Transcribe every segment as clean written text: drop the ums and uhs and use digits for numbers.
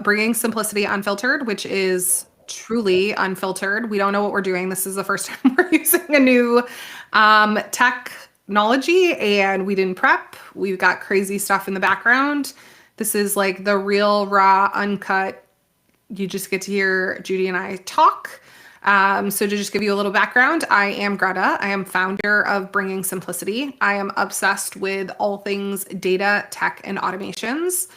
Bringing Simplicity Unfiltered, which is truly unfiltered. We don't know what we're doing. This is the first time we're using a new technology, and we didn't prep. We've got crazy stuff in the background. This is like the real, raw, uncut. You just get to hear Judy and I talk. So to just give you a little background, I am Greta. I am founder of Bringing Simplicity. I am obsessed with all things data, tech, and automations.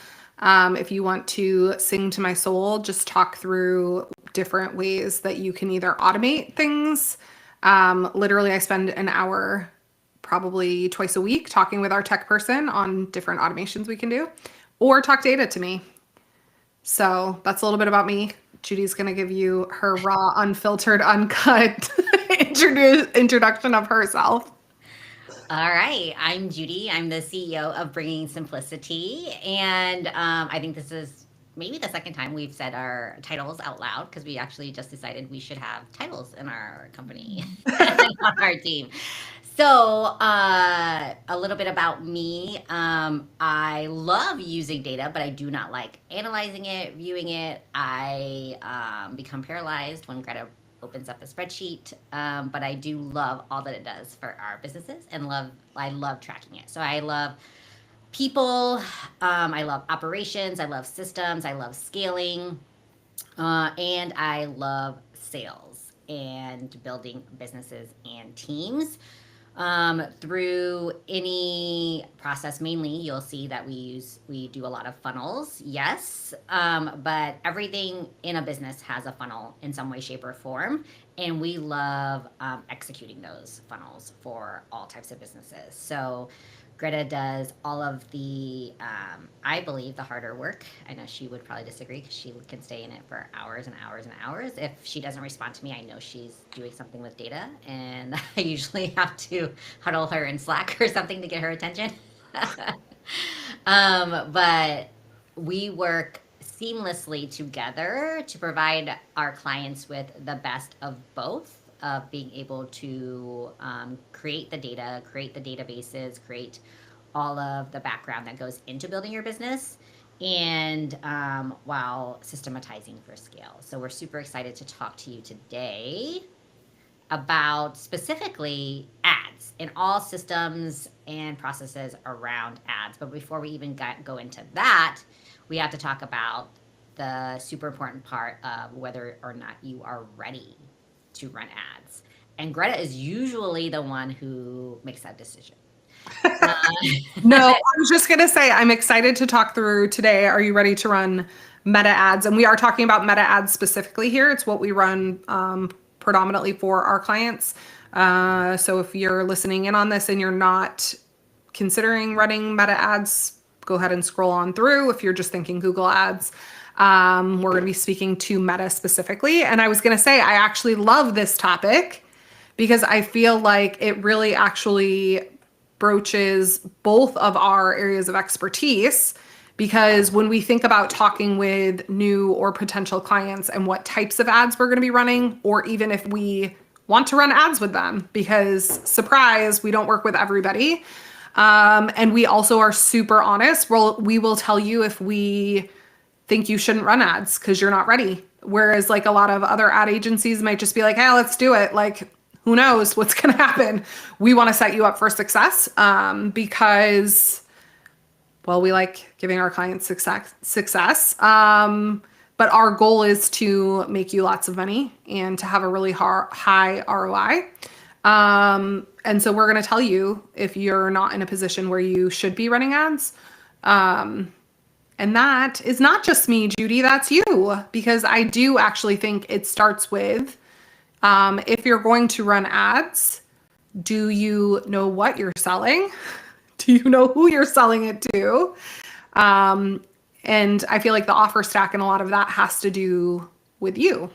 If you want to sing to my soul, just talk through different ways that you can either automate things. Literally, I spend an hour probably twice a week talking with our tech person on different automations we can do, or talk data to me. So that's a little bit about me. Judy's going to give you her raw, unfiltered, uncut introduction of herself. All right, I'm Judy. I'm the CEO of Bringing Simplicity. And I think this is maybe the second time we've said our titles out loud because we actually just decided we should have titles in our company and on our team. So, a little bit about me. I love using data, but I do not like analyzing it, viewing it. I become paralyzed when Greta opens up a spreadsheet, but I do love all that it does for our businesses, and I love tracking it. So I love people, I love operations, I love systems, I love scaling, and I love sales and building businesses and teams. Through any process, mainly you'll see that we do a lot of funnels, yes, but everything in a business has a funnel in some way, shape, or form, and we love executing those funnels for all types of businesses. So Greta does all of the, I believe, the harder work. I know she would probably disagree because she can stay in it for hours and hours and hours. If she doesn't respond to me, I know she's doing something with data, and I usually have to huddle her in Slack or something to get her attention. But we work seamlessly together to provide our clients with the best of both, of being able to create the data, create the databases, create all of the background that goes into building your business, and while systematizing for scale. So we're super excited to talk to you today about specifically ads and all systems and processes around ads. But before we even go into that, we have to talk about the super important part of whether or not you are ready to run ads. And Greta is usually the one who makes that decision. No, I was just going to say, I'm excited to talk through today. Are you ready to run meta ads? And we are talking about meta ads specifically here. It's what we run predominantly for our clients. So if you're listening in on this and you're not considering running meta ads, go ahead and scroll on through. If you're just thinking Google ads, we're going to be speaking to meta specifically. And I was going to say, I actually love this topic because I feel like it really actually broaches both of our areas of expertise. Because when we think about talking with new or potential clients and what types of ads we're going to be running, or even if we want to run ads with them, because surprise, we don't work with everybody. And we also are super honest. We will tell you if we think you shouldn't run ads because you're not ready. Whereas like a lot of other ad agencies might just be like, hey, let's do it. Like, who knows what's going to happen? We want to set you up for success because, well, we like giving our clients success. But our goal is to make you lots of money and to have a really high ROI. And so we're going to tell you if you're not in a position where you should be running ads. And that is not just me, Judy, that's you, because I do actually think it starts with, if you're going to run ads, do you know what you're selling? Do you know who you're selling it to? And I feel like the offer stack and a lot of that has to do with you.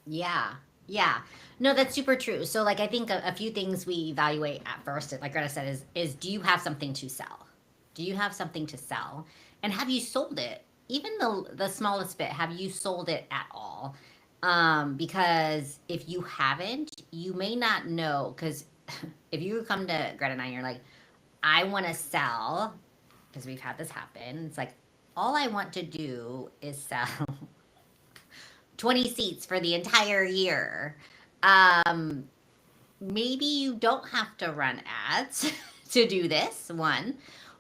Yeah, yeah. No, that's super true. So, like, I think a few things we evaluate at first, like Greta said, is do you have something to sell? Do you have something to sell? And have you sold it? Even the smallest bit, have you sold it at all? Because if you haven't, you may not know. Because if you come to Greta and I and you're like, I want to sell, because we've had this happen, it's like, all I want to do is sell 20 seats for the entire year. Um, Maybe you don't have to run ads to do this one.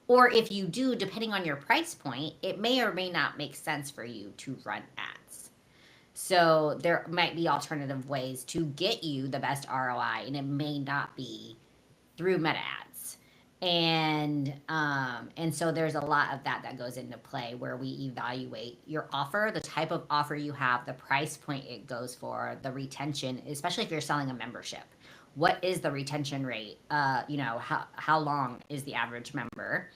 Or if you do, depending on your price point, it may or may not make sense for you to run ads. So there might be alternative ways to get you the best ROI, and it may not be through meta ads. And so there's a lot of that that goes into play where we evaluate your offer, the type of offer you have, the price point it goes for, the retention, especially if you're selling a membership. What is the retention rate? How long is the average member,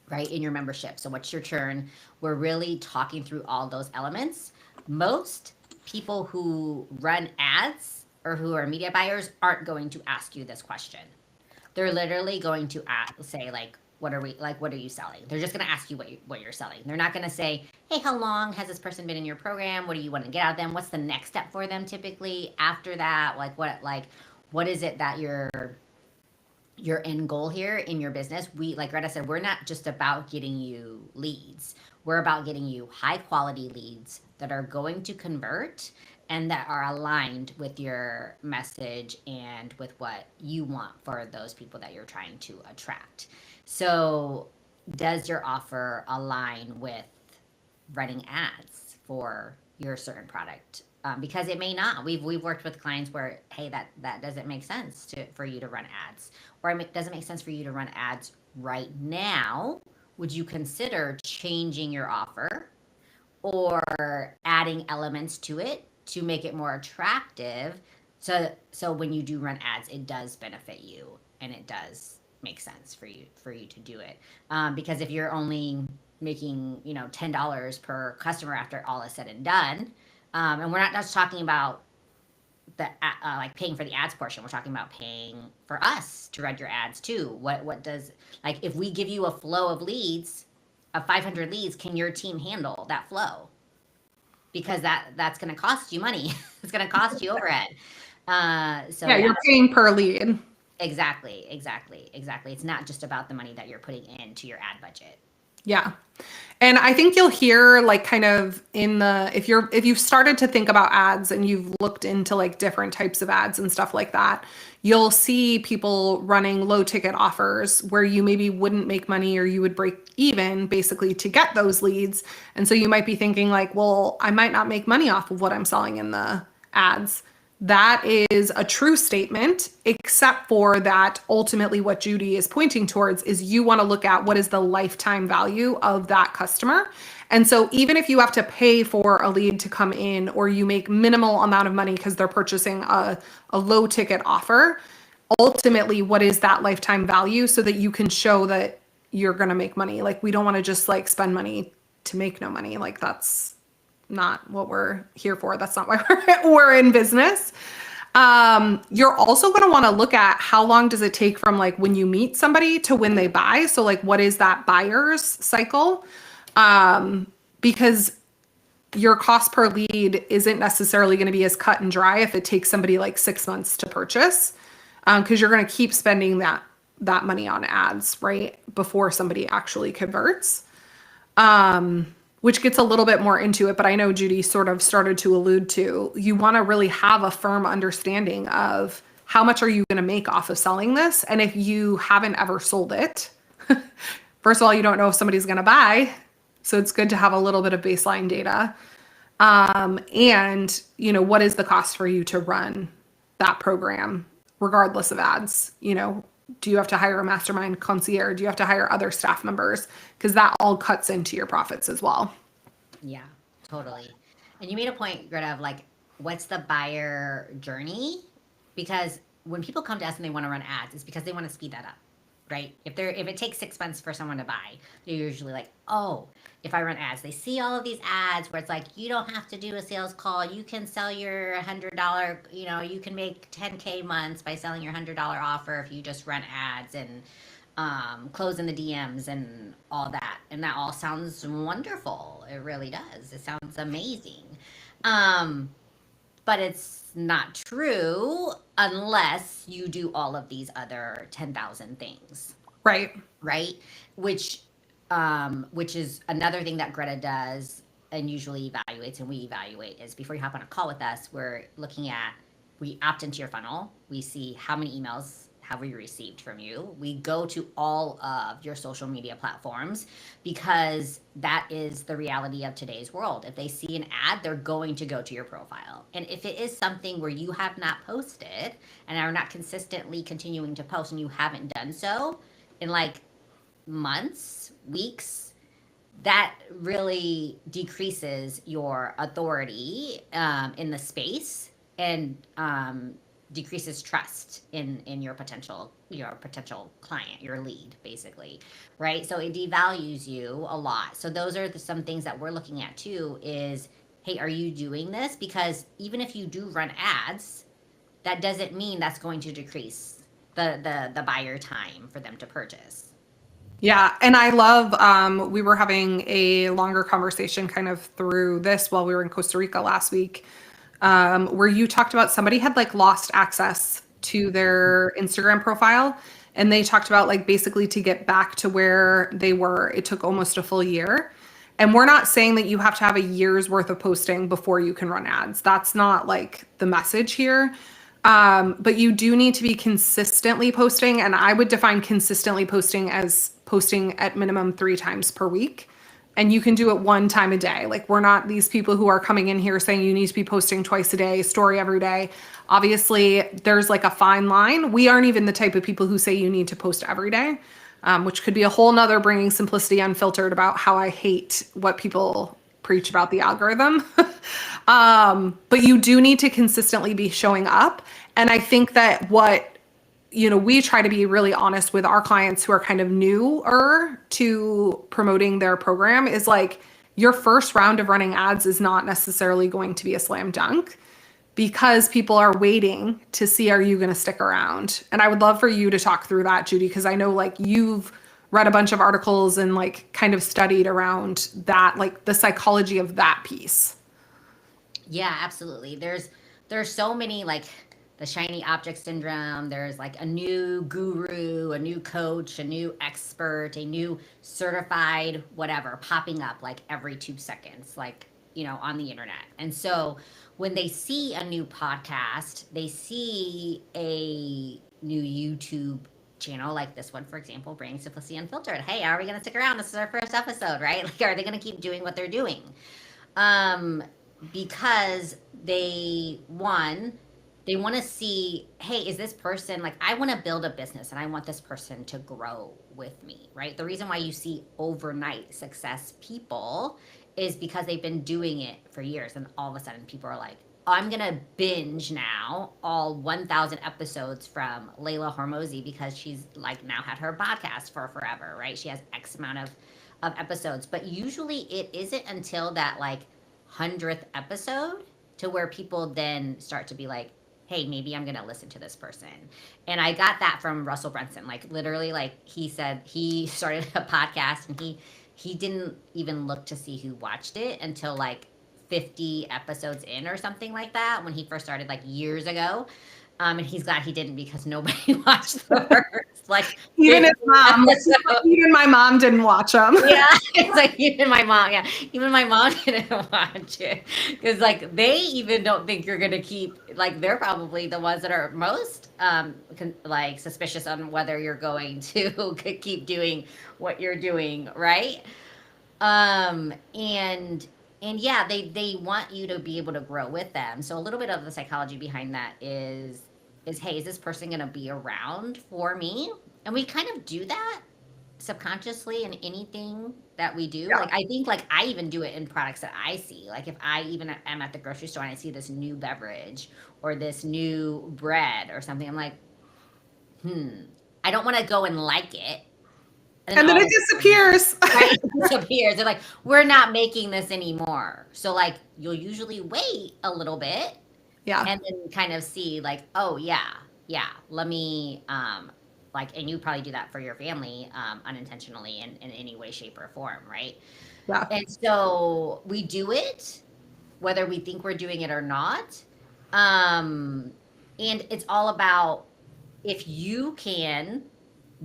right, in your membership? So what's your churn? We're really talking through all those elements. Most people who run ads or who are media buyers aren't going to ask you this question. They're literally going to say like, what are you selling? They're just going to ask you what you're selling. They're not going to say, hey, how long has this person been in your program? What do you want to get out of them? What's the next step for them typically after that? What is it that your end goal here in your business? We, like Greta said, we're not just about getting you leads. We're about getting you high quality leads that are going to convert and that are aligned with your message and with what you want for those people that you're trying to attract. So, does your offer align with running ads for your certain product? Because it may not. We've worked with clients where, hey, that doesn't make sense for you to run ads, or it doesn't make sense for you to run ads right now. Would you consider changing your offer or adding elements to it to make it more attractive? So when you do run ads, it does benefit you and it does make sense for you to do it. Because if you're only making $10 per customer after all is said and done, and we're not just talking about the like paying for the ads portion. We're talking about paying for us to run your ads too. What does, like, if we give you a flow of leads, of 500 leads, can your team handle that flow? Because that's going to cost you money. It's going to cost you overhead. So Yeah, you're paying per lead. Exactly. It's not just about the money that you're putting into your ad budget. Yeah. And I think you'll hear like kind of if you've started to think about ads and you've looked into like different types of ads and stuff like that, you'll see people running low ticket offers where you maybe wouldn't make money or you would break even basically to get those leads. And so you might be thinking like, well, I might not make money off of what I'm selling in the ads. That is a true statement, except for that ultimately what Judy is pointing towards is you want to look at what is the lifetime value of that customer. And so even if you have to pay for a lead to come in or you make minimal amount of money because they're purchasing a low ticket offer, ultimately what is that lifetime value so that you can show that you're going to make money. Like we don't want to just like spend money to make no money. Like that's not what we're here for. That's not why we're in business. You're also going to want to look at how long does it take from like when you meet somebody to when they buy. So like, what is that buyer's cycle? Because your cost per lead isn't necessarily going to be as cut and dry if it takes somebody like 6 months to purchase, because you're going to keep spending that money on ads, right? Before somebody actually converts. Which gets a little bit more into it, but I know Judy sort of started to allude to, you want to really have a firm understanding of how much are you going to make off of selling this? And if you haven't ever sold it, first of all, you don't know if somebody's going to buy. So it's good to have a little bit of baseline data. And, what is the cost for you to run that program, regardless of ads? Do you have to hire a mastermind concierge? Do you have to hire other staff members? Because that all cuts into your profits as well. Yeah, totally. And you made a point, Greta, of like, what's the buyer journey? Because when people come to us and they want to run ads, it's because they want to speed that up, right? If it takes 6 months for someone to buy, they're usually like, oh, if I run ads, they see all of these ads where it's like, you don't have to do a sales call. You can sell your $100, you can make 10K months by selling your $100 offer if you just run ads and close in the DMs and all that. And that all sounds wonderful. It really does. It sounds amazing. But it's not true unless you do all of these other 10,000 things. Right. Right? Which which is another thing that Greta does and usually evaluates, and we evaluate, is before you hop on a call with us, we're looking at, we opt into your funnel, we see how many emails have we received from you, we go to all of your social media platforms, because that is the reality of today's world. If they see an ad, they're going to go to your profile. And if it is something where you have not posted and are not consistently continuing to post, and you haven't done so in like months, weeks, that really decreases your authority in the space, and decreases trust in your potential client, your lead, basically, right? So it devalues you a lot. So those are some things that we're looking at too. Is, hey, are you doing this? Because even if you do run ads, that doesn't mean that's going to decrease the buyer time for them to purchase. Yeah, and I love we were having a longer conversation kind of through this while we were in Costa Rica last week, where you talked about somebody had like lost access to their Instagram profile, and they talked about like basically to get back to where they were, it took almost a full year. And we're not saying that you have to have a year's worth of posting before you can run ads. That's not like the message here. But you do need to be consistently posting. And I would define consistently posting as posting at minimum 3 times per week. And you can do it 1 time a day. Like, we're not these people who are coming in here saying you need to be posting twice a day, story every day. Obviously, there's like a fine line. We aren't even the type of people who say you need to post every day, which could be a whole nother Bringing Simplicity Unfiltered about how I hate what people preach about the algorithm. But you do need to consistently be showing up. And I think that we try to be really honest with our clients who are kind of newer to promoting their program is like, your first round of running ads is not necessarily going to be a slam dunk, because people are waiting to see, are you going to stick around? And I would love for you to talk through that, Judy, because I know like you've read a bunch of articles and like kind of studied around that, like the psychology of that piece. Yeah, absolutely. There's so many, like, the shiny object syndrome. There's like a new guru, a new coach, a new expert, a new certified whatever popping up like every 2 seconds, like, on the internet. And so when they see a new podcast, they see a new YouTube channel like this one, for example, Bringing Simplicity Unfiltered. Hey, are we going to stick around? This is our first episode, right? Like, are they going to keep doing what they're doing? um, because they want to see, hey, is this person, like, I want to build a business and I want this person to grow with me, right? The reason why you see overnight success people is because they've been doing it for years, and all of a sudden people are like, oh, I'm gonna binge now all 1,000 episodes from Layla Hormozy, because she's like now had her podcast for forever, right? She has X amount of episodes, but usually it isn't until that like 100th episode to where people then start to be like, hey, maybe I'm going to listen to this person. And I got that from Russell Brunson. Like, literally, like, he said he started a podcast, and he didn't even look to see who watched it until like 50 episodes in or something like that, when he first started like years ago. And he's glad he didn't, because nobody watched the first like Even 50 his mom, episodes. even my mom didn't watch them. Yeah, it's like even my mom. Yeah, even my mom didn't watch it, because like they even don't think you're gonna keep, like, they're probably the ones that are most like suspicious on whether you're going to keep doing what you're doing, right? And yeah, they want you to be able to grow with them. So a little bit of the psychology behind that is, hey, is this person gonna be around for me? And we kind of do that subconsciously in anything that we do. Yeah. Like, I think, like, I even do it in products that I see. Like, if I even am at the grocery store and I see this new beverage or this new bread or something, I'm like, I don't want to go and like it. And then And then all it of a sudden, disappears. right, it disappears. They're like, we're not making this anymore. So like, you'll usually wait a little bit Yeah. and then kind of see like, oh yeah, yeah, let me like, and you probably do that for your family unintentionally in any way, shape, or form, right? Yeah. And so we do it whether we think we're doing it or not. um and it's all about, if you can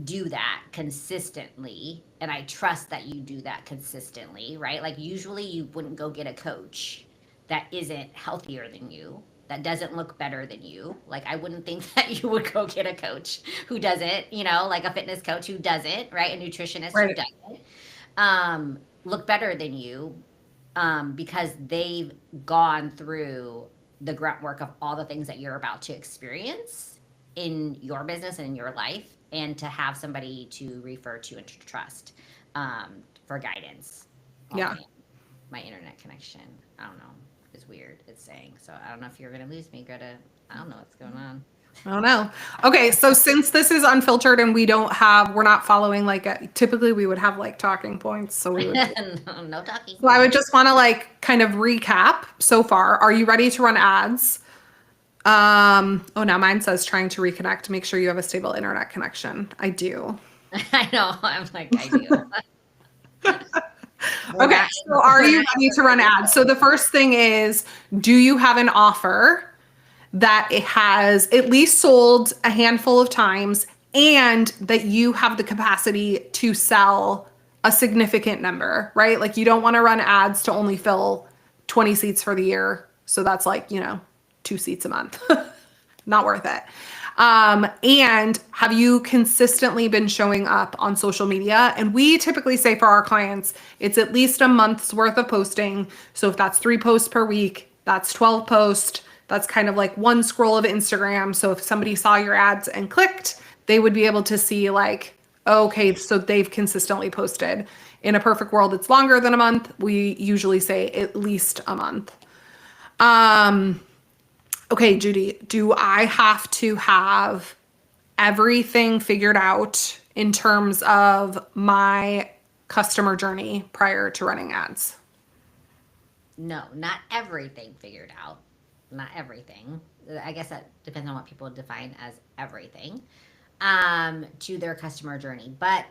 do that consistently, and I trust that you do that consistently, right? Like usually you wouldn't go get a coach that isn't healthier than you, that doesn't look better than you. Like I wouldn't think that you would go get a coach who doesn't, like a fitness coach who doesn't, right? A nutritionist who Right. doesn't look better than you, because they've gone through the grunt work of all the things that you're about to experience in your business and in your life, and to have somebody to refer to and to trust for guidance. Oh Yeah. man, my internet connection, I don't know, is weird. It's saying so. I don't know if you're gonna lose me, Greta. I don't know what's going on. I don't know. Okay, so since this is unfiltered and we're not following typically we would have like talking points. No, no talking. So I would just want to like kind of recap so far. Are you ready to run ads? Oh, now mine says trying to reconnect. Make sure you have a stable internet connection. I do. I know. I'm like, I do. Okay, so are you ready to run ads? So the first thing is, do you have an offer that it has at least sold a handful of times and that you have the capacity to sell a significant number, right? Like you don't want to run ads to only fill 20 seats for the year. So that's like, 2 seats a month. Not worth it. And have you consistently been showing up on social media? And we typically say for our clients, it's at least a month's worth of posting. So if that's 3 posts per week, that's 12 posts. That's kind of like one scroll of Instagram. So if somebody saw your ads and clicked, they would be able to see like, okay, so they've consistently posted. In a perfect world, it's longer than a month. We usually say at least a month. Okay, Judy, do I have to have everything figured out in terms of my customer journey prior to running ads? No, not everything figured out. Not everything. I guess that depends on what people define as everything to their customer journey. But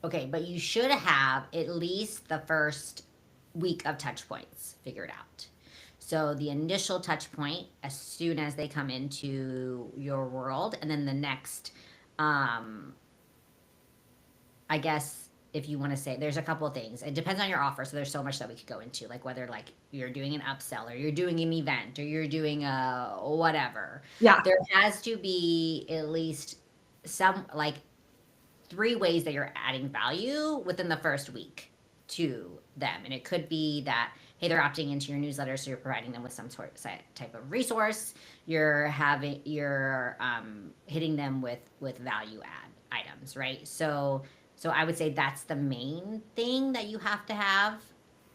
okay, but you should have at least the first week of touch points figured out. So the initial touch point as soon as they come into your world, and then the next, um, I guess if you want to say, there's a couple of things. It depends on your offer, so there's so much that we could go into, like whether like you're doing an upsell or you're doing an event or you're doing a whatever. Yeah. There has to be at least some like 3 ways that you're adding value within the first week to them. And it could be that, hey, they're opting into your newsletter, so you're providing them with some sort of type of resource. You're hitting them with value add items, right? So I would say that's the main thing that you have to have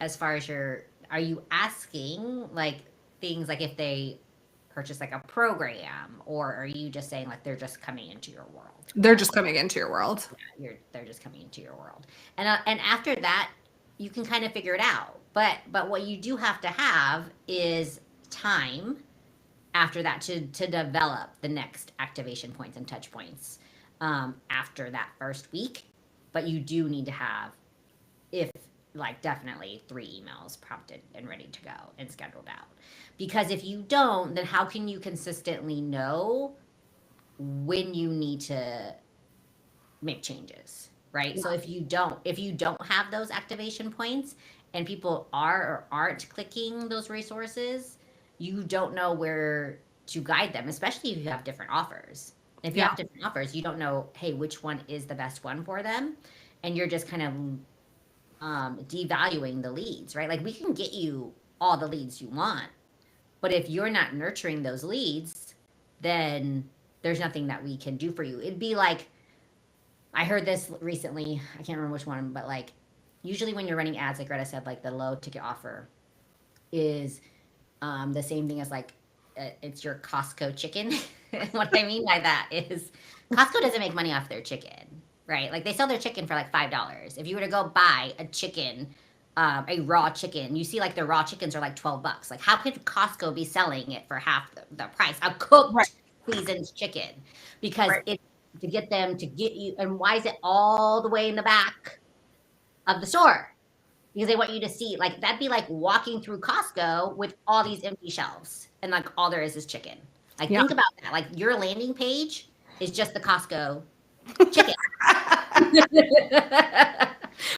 as far as are you asking like things like if they purchase like a program, or are you just saying like they're just coming into your world? They're just coming into your world. They're just coming into your world, and after that you can kind of figure it out. But what you do have to have is time after that to develop the next activation points and touch points after that first week. But you do need to have, if like definitely 3 emails prompted and ready to go and scheduled out. Because if you don't, then how can you consistently know when you need to make changes, right? Yeah. So if you don't have those activation points and people are or aren't clicking those resources, you don't know where to guide them, especially if you have different offers. If you Yeah. have different offers, you don't know, hey, which one is the best one for them, and you're just kind of devaluing the leads, right? Like we can get you all the leads you want, but if you're not nurturing those leads, then there's nothing that we can do for you. It'd be like, I heard this recently, I can't remember which one, but like usually when you're running ads, like Greta said, like the low ticket offer is the same thing as like it's your Costco chicken. What I mean by that is Costco doesn't make money off their chicken, right? Like they sell their chicken for like $5. If you were to go buy a chicken, a raw chicken, you see like the raw chickens are like $12. Like how could Costco be selling it for half the price? A Right. cooked seasoned chicken, because Right. it's to get them to get you. And why is it all the way in the back of the store? Because they want you to see, like that'd be like walking through Costco with all these empty shelves and like all there is chicken. Like Yeah. think about that. Like your landing page is just the Costco chicken.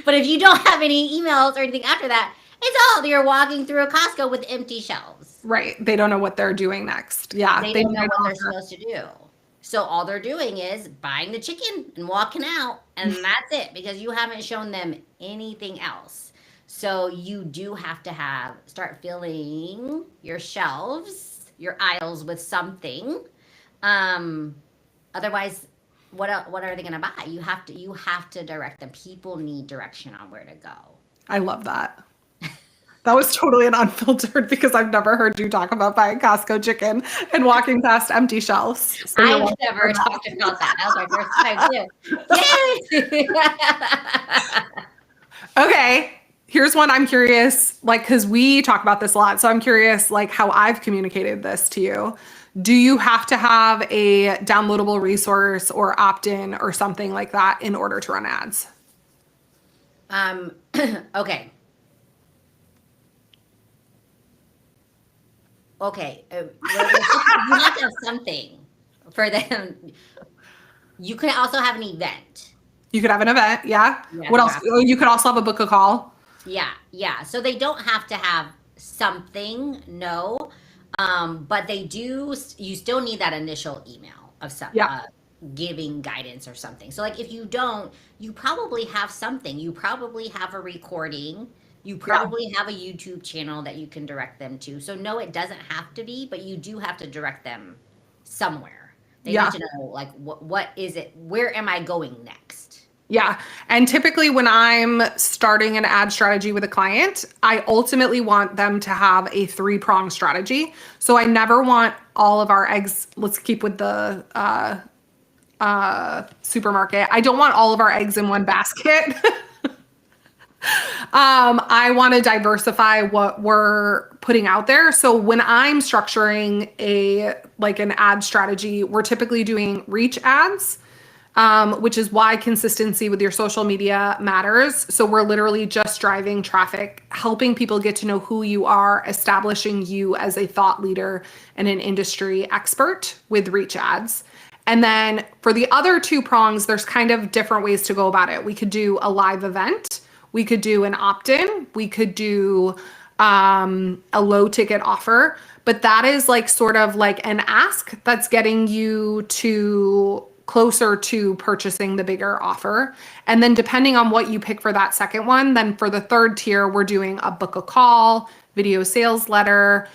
But if you don't have any emails or anything after that, it's all you're walking through a Costco with empty shelves. Right. They don't know what they're doing next. Yeah. They They don't need know an what they're offer. supposed to do. So all they're doing is buying the chicken and walking out, and that's it because you haven't shown them anything else. So you do have to start filling your shelves, your aisles with something. Um, Otherwise, what are they going to buy? You have to direct them. People need direction on where to go. I love that. That was totally an unfiltered because I've never heard you talk about buying Costco chicken and walking past empty shelves. So you're I've welcome for never that. talked about that. That was my first time too. Yay! Okay. Here's one I'm curious, like, because we talk about this a lot. So I'm curious, like, how I've communicated this to you. Do you have to have a downloadable resource or opt in or something like that in order to run ads? um, okay. Okay. You have to have something for them. You can also have an event. You could have an event. Yeah. Yeah, What you else? have. Oh, you could also have a book a call. Yeah, yeah. So they don't have to have something, no. But they do. You still need that initial email of some Yeah. giving guidance or something. So like if you don't, you probably have something. You probably have a recording. You Yeah. probably have a YouTube channel that you can direct them to. So no, it doesn't have to be, but you do have to direct them somewhere. They need Yeah. to know like what is it? Where am I going next? Yeah. And typically, when I'm starting an ad strategy with a client, I ultimately want them to have a three-pronged strategy. So I never want all of our eggs, let's keep with the supermarket. I don't want all of our eggs in one basket. I want to diversify what we're putting out there. So when I'm structuring an ad strategy, we're typically doing reach ads, which is why consistency with your social media matters. So we're literally just driving traffic, helping people get to know who you are, establishing you as a thought leader and an industry expert with reach ads. And then for the other two prongs, there's kind of different ways to go about it. We could do a live event. We could do an opt-in. We could do a low ticket offer. But that is like sort of like an ask that's getting you to closer to purchasing the bigger offer. And then depending on what you pick for that second one, then for the third tier, we're doing a book a call, video sales letter.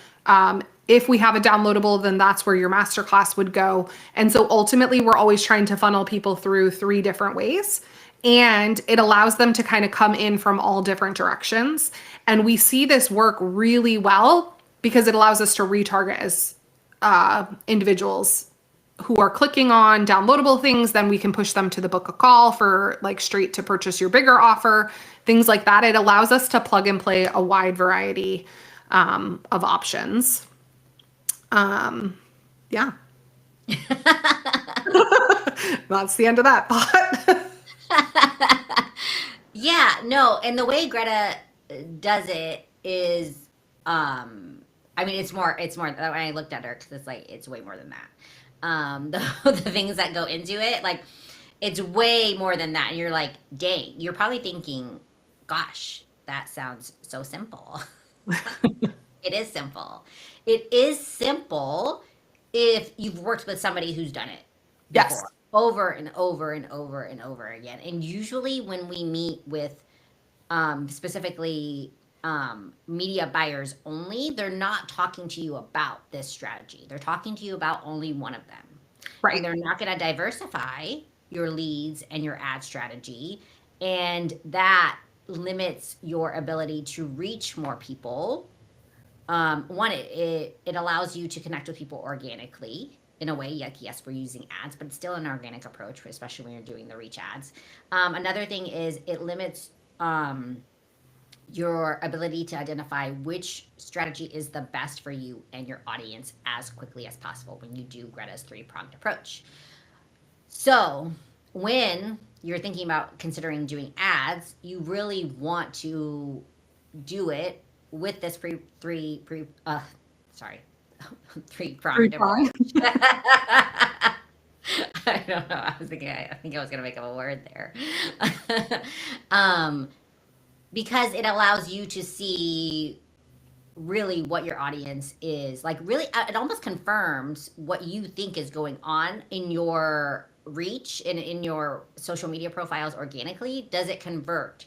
If we have a downloadable, then that's where your masterclass would go. And so ultimately, we're always trying to funnel people through three different ways. And it allows them to kind of come in from all different directions. And we see this work really well because it allows us to retarget as individuals who are clicking on downloadable things. Then we can push them to the book a call for like straight to purchase your bigger offer, things like that. It allows us to plug and play a wide variety of options. Yeah. That's the end of that thought. Yeah, no, and the way Greta does it is, I mean, it's more. When I looked at her, because it's like it's way more than that. The things that go into it, like it's way more than that. And you're like, dang, you're probably thinking, gosh, that sounds so simple. It is simple. It is simple if you've worked with somebody who's done it Yes. before, over and over and over and over again. And usually, when we meet with specifically media buyers only, they're not talking to you about this strategy. They're talking to you about only one of them. And Right. they're not going to diversify your leads and your ad strategy. And that limits your ability to reach more people. One, it allows you to connect with people organically in a way. Like, yes, we're using ads, but it's still an organic approach, especially when you're doing the reach ads. Another thing is it limits your ability to identify which strategy is the best for you and your audience as quickly as possible when you do Greta's three-pronged approach. So when you're thinking about considering doing ads, you really want to do it with this three-pronged Three-prong. approach. I don't know. I was thinking, I think I was going to make up a word there. um, because it allows you to see really what your audience is like. Really, it almost confirms what you think is going on in your reach and in your social media profiles organically. Does it convert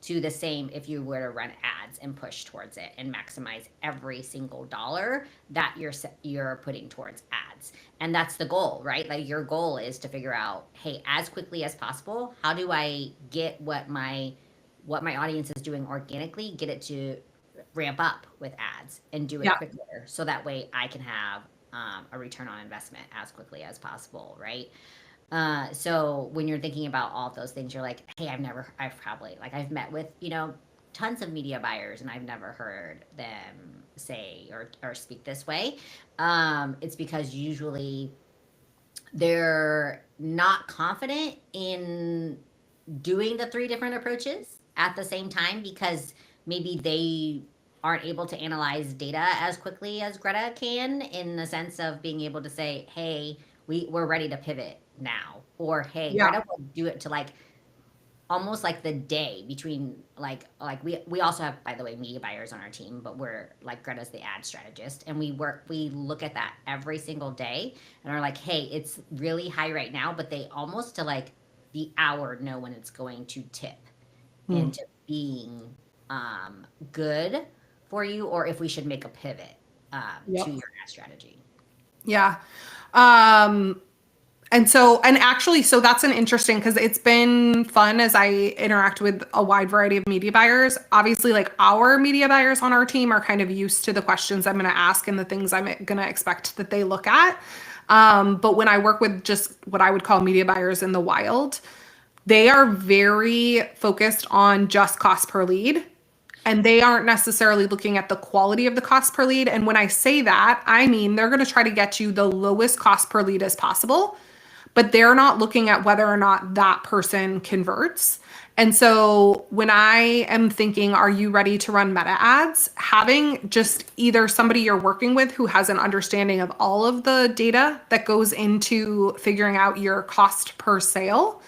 to the same if you were to run ads and push towards it and maximize every single dollar that you're putting towards ads? And that's the goal, right? Like your goal is to figure out, hey, as quickly as possible, how do I get what my audience is doing organically, get it to ramp up with ads and do it Yeah. quicker, so that way I can have a return on investment as quickly as possible, right? So when you're thinking about all of those things, you're like, hey, I've probably, like, I've met with, tons of media buyers and I've never heard them say or speak this way. It's because usually they're not confident in doing the three different approaches at the same time, because maybe they aren't able to analyze data as quickly as Greta can, in the sense of being able to say, hey, we're ready to pivot now. Or, hey, Yeah. Greta will do it to like almost like the day between like we also have, by the way, media buyers on our team, but we're like, Greta's the ad strategist, and we look at that every single day and are like, hey, it's really high right now, but they almost to like the hour know when it's going to tip Hmm. into being good for you, or if we should make a pivot to Yep. your ad strategy. Yeah. Um, and actually, so that's an interesting, because it's been fun as I interact with a wide variety of media buyers. Obviously, like our media buyers on our team are kind of used to the questions I'm going to ask and the things I'm going to expect that they look at. But when I work with just what I would call media buyers in the wild, they are very focused on just cost per lead. And they aren't necessarily looking at the quality of the cost per lead. And when I say that, I mean they're going to try to get you the lowest cost per lead as possible, but they're not looking at whether or not that person converts. And so when I am thinking, are you ready to run meta ads? Having just either somebody you're working with who has an understanding of all of the data that goes into figuring out your cost per sale,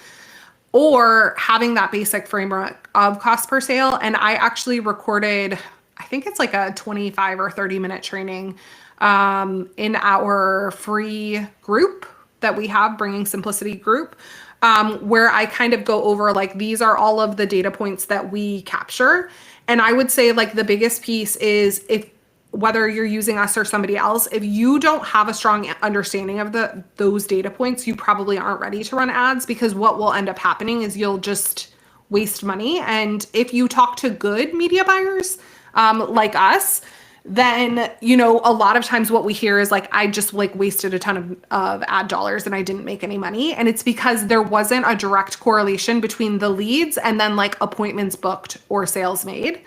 or having that basic framework of cost per sale. And I actually recorded, I think it's like a 25 or 30-minute training in our free group that we have, Bringing Simplicity group, where I kind of go over like, these are all of the data points that we capture. And I would say like the biggest piece is, if whether you're using us or somebody else, if you don't have a strong understanding of those data points, you probably aren't ready to run ads, because what will end up happening is you'll just waste money. And if you talk to good media buyers like us, then a lot of times what we hear is like, I just like wasted a ton of ad dollars and I didn't make any money. And it's because there wasn't a direct correlation between the leads and then like appointments booked or sales made.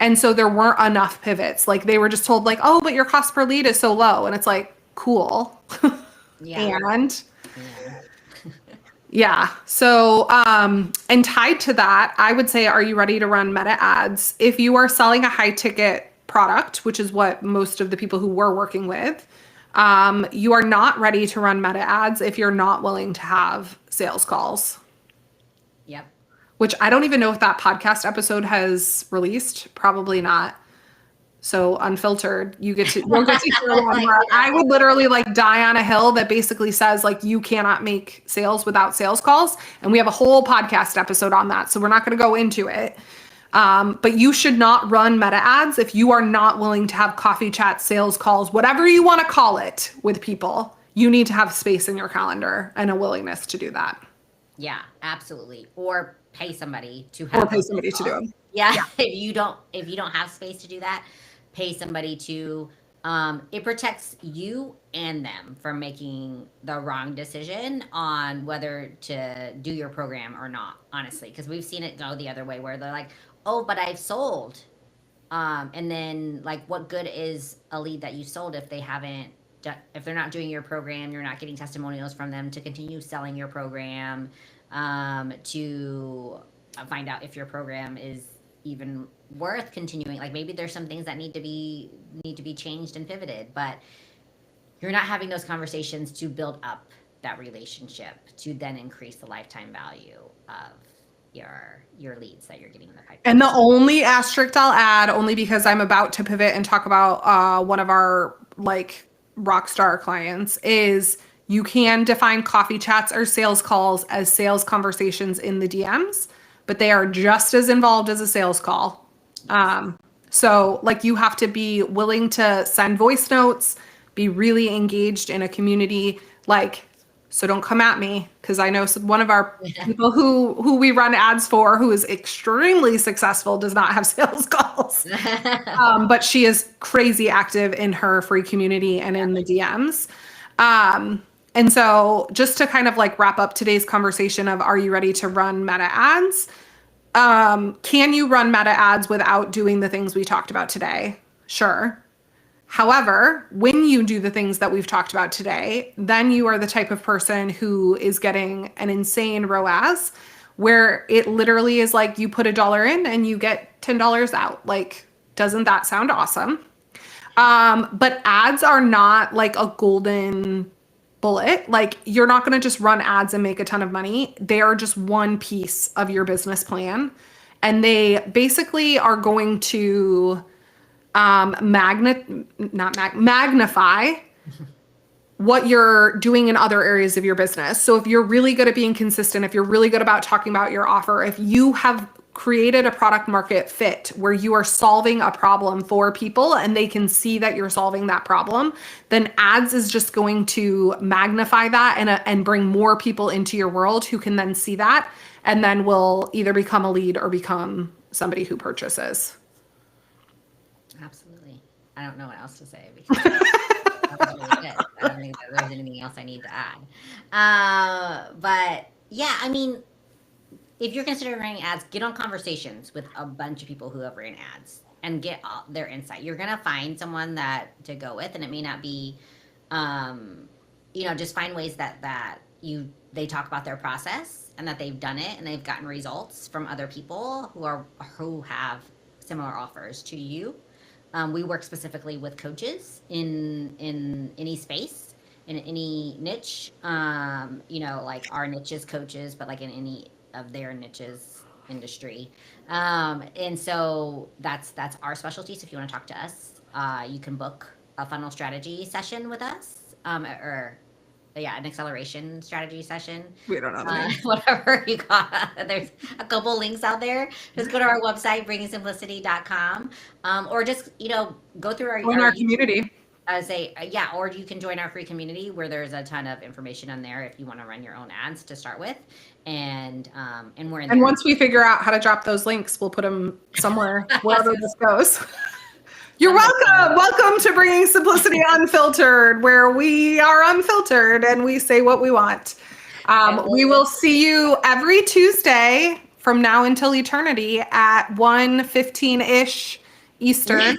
And so there weren't enough pivots. Like they were just told like, oh, but your cost per lead is so low. And it's like, cool. Yeah. And Yeah. yeah. So, and tied to that, I would say, are you ready to run meta ads? If you are selling a high ticket product, which is what most of the people who we're working with, you are not ready to run meta ads if you're not willing to have sales calls, Yep. which I don't even know if that podcast episode has released. Probably not. So unfiltered, you'll get to hear one where Yeah. I would literally like die on a hill that basically says like, you cannot make sales without sales calls. And we have a whole podcast episode on that. So we're not going to go into it. But you should not run meta ads if you are not willing to have coffee chat, sales calls, whatever you want to call it, with people. You need to have space in your calendar and a willingness to do that, Yeah, absolutely. Or pay somebody to or have pay those phone somebody to do calls. them. Yeah, Yeah. if you don't have space to do that, pay somebody to. It protects you and them from making the wrong decision on whether to do your program or not. Honestly, because we've seen it go the other way, where they're like, "Oh, but I've sold," and then like, what good is a lead that you sold if they haven't if they're not doing your program, you're not getting testimonials from them to continue selling your program, to find out if your program is even worth continuing. Like maybe there's some things that need to be changed and pivoted, but you're not having those conversations to build up that relationship to then increase the lifetime value of your leads that you're getting in the pipeline. And the only asterisk I'll add, only because I'm about to pivot and talk about one of our like rock star clients, is you can define coffee chats or sales calls as sales conversations in the DMs, but they are just as involved as a sales call. So like you have to be willing to send voice notes, be really engaged in a community, like, so don't come at me, because I know one of our people who we run ads for, who is extremely successful, does not have sales calls. But she is crazy active in her free community and in the DMs. And so just to kind of like wrap up today's conversation of, are you ready to run meta ads? Can you run meta ads without doing the things we talked about today? Sure. However, when you do the things that we've talked about today, then you are the type of person who is getting an insane ROAS, where it literally is like you put $1 in and you get $10 out. Like, doesn't that sound awesome? But ads are not like a golden bullet. Like, you're not going to just run ads and make a ton of money. They are just one piece of your business plan. And they basically are going to magnify what you're doing in other areas of your business. So if you're really good at being consistent, if you're really good about talking about your offer, if you have created a product market fit where you are solving a problem for people and they can see that you're solving that problem, then ads is just going to magnify that and bring more people into your world who can then see that and then will either become a lead or become somebody who purchases. Absolutely. I don't know what else to say because that was really good. I don't think that there's anything else I need to add. But yeah, I mean, if you're considering running ads, get on conversations with a bunch of people who have ran ads and get all their insight. You're gonna find someone to go with, and it may not be, just find ways that they talk about their process and that they've done it and they've gotten results from other people who have similar offers to you. We work specifically with coaches in any space, in any niche. Like our niche is coaches, but like in any of their niches industry. And so that's our specialty. So if you want to talk to us, you can book a funnel strategy session with us, an acceleration strategy session. We don't know. Whatever you got. There's a couple links out there. Just go to our website, bringingsimplicity.com, or just, go through our community. I would say, or you can join our free community where there's a ton of information on there if you want to run your own ads to start with. And we're in there. And once we figure out how to drop those links, we'll put them somewhere, wherever this goes. You're welcome. Welcome to Bringing Simplicity Unfiltered, where we are unfiltered and we say what we want. We will see you every Tuesday from now until eternity at 1:15-ish Eastern.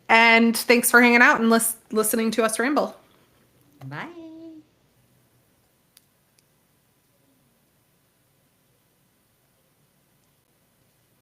And thanks for hanging out and listening to us ramble. Bye.